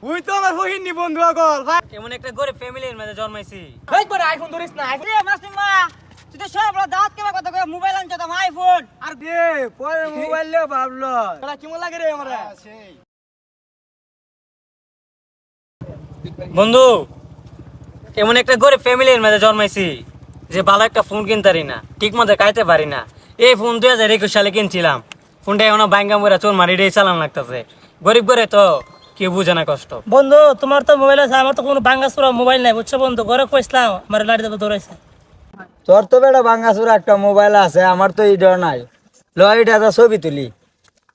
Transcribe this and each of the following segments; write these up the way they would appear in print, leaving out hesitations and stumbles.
ওই তো আমার ফহিনী বন্ধু আগল এমন একটা গরিব ফ্যামিলির মধ্যে জন্মাইছি। একবার আইফোন ধরিস না আইফোন মাসিমা তুই তো সব দাঁত কেবা কথা কই মোবাইল আনছ তো আইফোন আর দে পরে মোবাইল লে ভাবলো তোরা কেমন লাগে রে আমরা বন্ধু এমন একটা গরিব ফ্যামিলির মধ্যে জন্মাইছি যে ভালো একটা ফোন কিনতে পারি না, ঠিক মতো খাইতে পারি না। এই ফোন 2021 সালে কিনছিলাম, ফোনটা এখনো বাইঙ্গা মোড়া চোর মারি দিয়ে চালান লাগতেছে। গরিব করে তো কেউ বুঝে না কষ্ট। বন্ধু তোমার তো মোবাইল আছে, আমার তো কোনো বাঙ্গাসুরা মোবাইল নাই, বুঝছো বন্ধু? ঘরে কইছিলাম আমার লাড়ি দেবো ধরেছে। তোর তো বেটা বাঙ্গাসুর একটা মোবাইল আছে, আমার তো এই ডর নাই। লইটা তো ছবি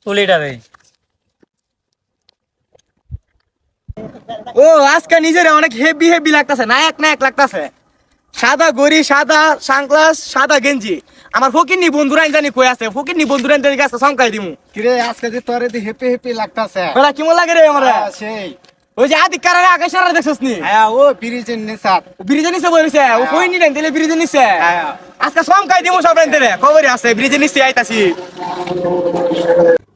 তুলিটা দেই। ও আজকে নিজের অনেক হেভি হেভি লাগতেছে, নায়ক নায়ক লাগতেছে। সাদা গড়ি, সাদা সানগ্লাস, সাদা গেঞ্জি। আমার ফকিন্নি বন্ধুরা জানি কই আছে, ফকিন্নি বন্ধুরা জানি কাছে সংকাই দিমু। কিরে আজকে যে তোরে দি হেপি হেপি লাগতাছে। বলা কেমন লাগে রে আমরা? সেই ওই যে আদি কারারে আগে সারা দেখছস নি? হ্যাঁ ও পিরিজেন নিসাত ব্রিজে নিচে বইছে, ও কইনি দেন দিলে ব্রিজে নিচে। হ্যাঁ আজকে সংকাই দিমু সব রেন্দেরে, খবরই আছে ব্রিজে নিচে আইতাছি।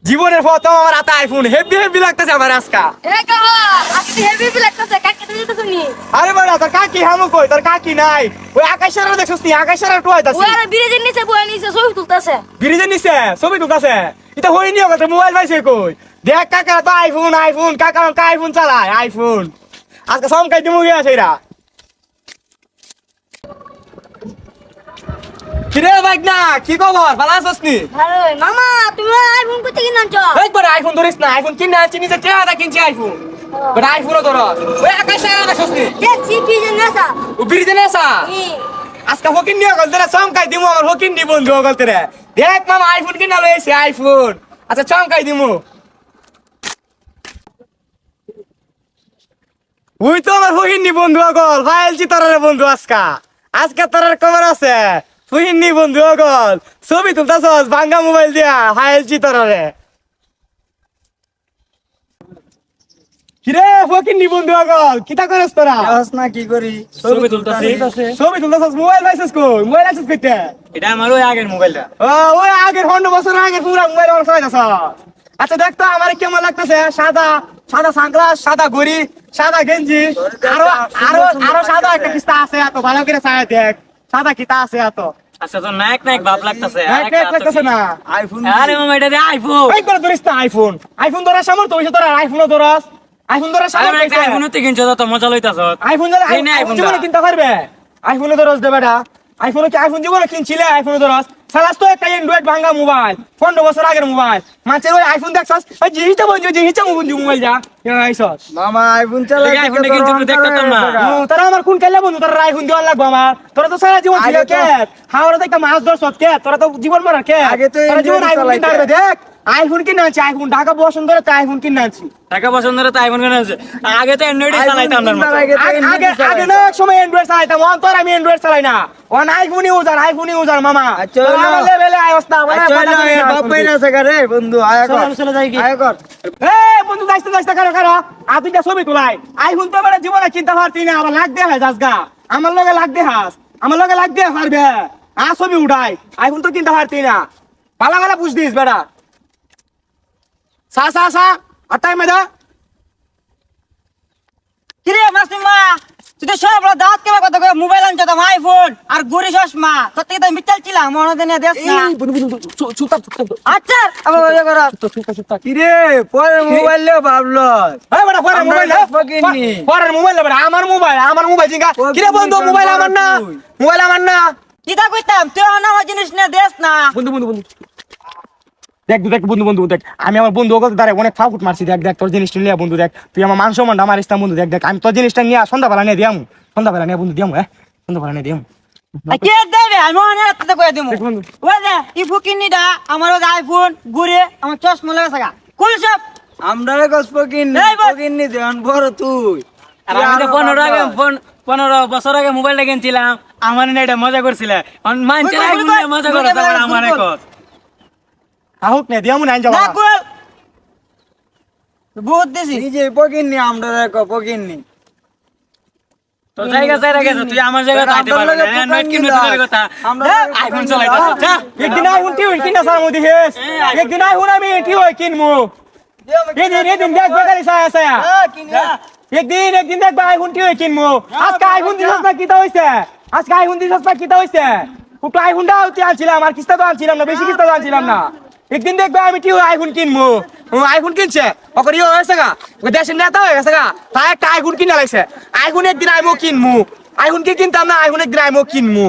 জীবনের প্রথম আমার হাতে আইফোন, হেভি হেভি লাগতেছে আমার আজকা। এ কাহা আজকে হেভি ফিল লাগতেছে, কাকে দিতে শুনি আরে বড়া তোর কাকি হামু কই, তোর কাকি নাই। ওই আকাশের দেখছস নি? আকাশের টু আইতাছি। ওরা ব্রিজের নিচে বয়ে নিছে ছবি তুলতেছে। ব্রিজে নিচে ছবি তুলতাছে। এটা হইনি ওকে মোবাইল পাইছে কই? দেখ কাকা তো আইফোন আইফোন, কাকা আইফোন চালায় আইফোন। আজকে সংকাই দিমু গিয়া সেইরা। কিরে বাইক না কি খবর? ভালো আছিস নি? আরে মামা তুমি আইফোন কত কিনে আনছো? একবার আইফোন ধরিস না, আইফোন কিনে আনছি নিজে টাকা কিনছি আইফোন। বাট আইফোনও ধরস। ওই আকাশে দেখছস নি? দেখছি ব্রিজের নিচে ও ব্রিজে নেসা। আজকে হকিন নিয়ে গল তোরা চমকাই দিমু, আমার হকিন দি বন্ধু গল তোরা। দেখ মামা আইফোন কিনা লইছে আইফোন। আচ্ছা চমকাই দিমু। ওই তো আমার হকিন বন্ধু গল ফাইলছি তোরারে বন্ধু আজকা। আজকে তোরার খবর আছে। হকিন বন্ধু গল ছবি তুলতাছস ভাঙ্গা মোবাইল দিয়া, ফাইলছি তোরারে। কিরে ফকিন বন্ধু গল কিটা করস তোরা? যাস না কি করি? ছবি তুলতাছি। ছবি তুলতাছস, মোবাইল পাইছস কই? মোবাইল আছিস কইতে? এটা আমার ওই আগের মোবাইলটা। ওই আগের 100 বছর আগে পুরা মোবাইল অন চালাইতাছ। আচ্ছা দেখ তো আমার কেমন লাগতেছে। সাদা সাদা সানগ্লাস, সাদা গড়ি, সাদা গেঞ্জি, আরো আরো আরো সাদা একটা কিস্তা আছে। এত ভালো করে চাই দেখ সাদা কিতা আছে এত। আচ্ছা তো নায়ক নায়ক ভাব লাগতেছে। এক লাগতেছে না আইফোন আরে মামা এটা দিয়ে আইফোন। একবার ধরিস না আইফোন। আইফোন ধরার সামর্থ্য হইছে তোর? আইফোনও ধরাস? আইফোন ধরার আরে সামর্থ্য হইছে? আইফোন তো কিনছো তো মজা লইতাছ। আইফোন ধরে এই নে আইফোন আইফোনটা। জীবনে কিনতে পারবে? আইফোনে ধরস দে বেটা। আইফোনে কি আইফোন জীবনে কিনছিলে? আইফোনে ধরস সালাস তো একটা অ্যান্ড্রয়েড ভাঙা মোবাইল, 15 বছর আগের মোবাইল। মাছের ওই আইফোন দেখছস? ওই জিহিটা বন্ধু জিহিটা বন্ধু মোবাইল যা আইছস। মামা আইফোন চালাই এই আইফোনটা কিন্তু তুই দেখতাম না। তোরা আমার কোন কাইলা বন্ধু? তোরা আইফোন দেওয়ার লাগবো আমার? তোরা তো সারা জীবন ছিল আগে তো- কে হাওড়া থেকে মাছ ধরছস কে? তোরা তো জীবন মারার কে? আগে তো তোরা জীবন Android আইফোন কিনতে চালাইতে। পারবে? দেখ আইফোন কিনে আনছি, আইফোন ঢাকা বসুন্ধরা তো আইফোন কিনে আনছি। টাকা পছন্দ তো আইফোন কেন আছে? আগে তো অ্যান্ড্রয়েডই চালাইতাম না। আগে আগে না এক সময় অ্যান্ড্রয়েড চালাইতাম, অন তোর আমি অ্যান্ড্রয়েড চালাই না। অন আইফোন ইউজার মামা। আচ্ছা, তোরা আমার লেভেলে আইস না, মানে কথা কইস না। বাপ বাইনা আছে রে বন্ধু আয়া কর চলো যাই কি? আয়া কর। এই বন্ধু যাইতে যাইতে কারো আপিটা ছবি তুলাই। আইফোন তো মানে জীবনে কিনতে পারতি না, আবার লাগ দে হাস আজগা। আমার লগে লাগ দে হাস, আমার লগে লাগ দে পারবে। ছবি উঠাই, আইফোন তো কিনতে পারতি না। পালা পালা বুঝ দিস বেটা। সা আটাই মেদা। কিরে মাসিমা তুই তো সব দাঁত কেবা কথা কই মোবাইল আনছ তো আইফোন আর গড়ি চশমা তোর থেকে তো মিটাল ছিলাম মনে দেন দেখ না। চুপ আচ্ছা আবার ওই কর কিরে পরে মোবাইল লে ভাবলো এই বেটা পরের আমরা মোবাইল ফকিন্নি। পরের মোবাইল বেটা, আমার মোবাইল জিঙ্গা। কিরে বন্ধু মোবাইল আমার না, মোবাইল আমার না। কিটা কইতাম তুই আমার জিনিস নিয়ে দেখ না। বন্ধু দেখ বন্ধু দেখ, আমি আমার বন্ধু ওকে দাঁড়ায় অনেক ফাউট মারছি। দেখ তোর জিনিসটা নিয়ে বন্ধু দেখ, তুই আমার মান সম্মান আমার ইসলাম বন্ধু। দেখ আমি তোর জিনিসটা নিয়ে সন্ধ্যাবেলা নিয়ে দিয়াম, সন্ধ্যাবেলা নিয়ে বন্ধু দিয়াম। সন্ধ্যাবেলা নিয়ে দিয়াম। কে দেবে আমি অনেক রাতে কই দিমু। দেখ বন্ধু। ওই যে ই ফুকিনিটা আমার ওই আইফোন ঘুরে আমার চশমা লাগা থাকা কোন সব আমরা রে গস ফকিন্নি এই বল। ফকিন্নি দেন বড় তুই আর আমি তো 15 বছর আগে মোবাইলটা কিনছিলাম, আমার না এটা মজা করছিল। মানছে না মজা করে আমার এখন। আহুক নে দিয়াম না যাবা। না কল বহুত দিছি নিজে ফকিন্নি আমরা রে ফকিন্নি তো জায়গা চাইরা গেছ, তুই আমার জায়গা আইতে পারবি না। অ্যান্ড্রয়েড কিনতে তোর কথা। আইফোন চালাইতাছ। যা একদিন আইফোন কি কিনা সার মধ্যে হেস, একদিন আইফোন আমি কি হয় কিনমু। এদিন দেখবে গাড়ি ছায়া ছায়া একদিন দেখবে আইফোন কি হয়ে কিনবো আজকে আইফোন দিছস না কিতা হইছে আজকে আইফোন দিছস না কিতা হইছে একটু আইফোনটা হতে আনছিলাম আর কিস্তা তো আনছিলাম না বেশি কিস্তা তো আনছিলাম না একদিন দেখবে আমি কি আইফোন কিনবো আইফোন কিনছে ওকে ইয়ে হয়েছে গা ওকে দেশের নেতা হয়ে গেছে গা তাই একটা আইফোন কিনে লাগছে আইফোন একদিন আইমো কিনবো আইফোন কি কিনতাম না আইফোন একদিন আইমো কিনবো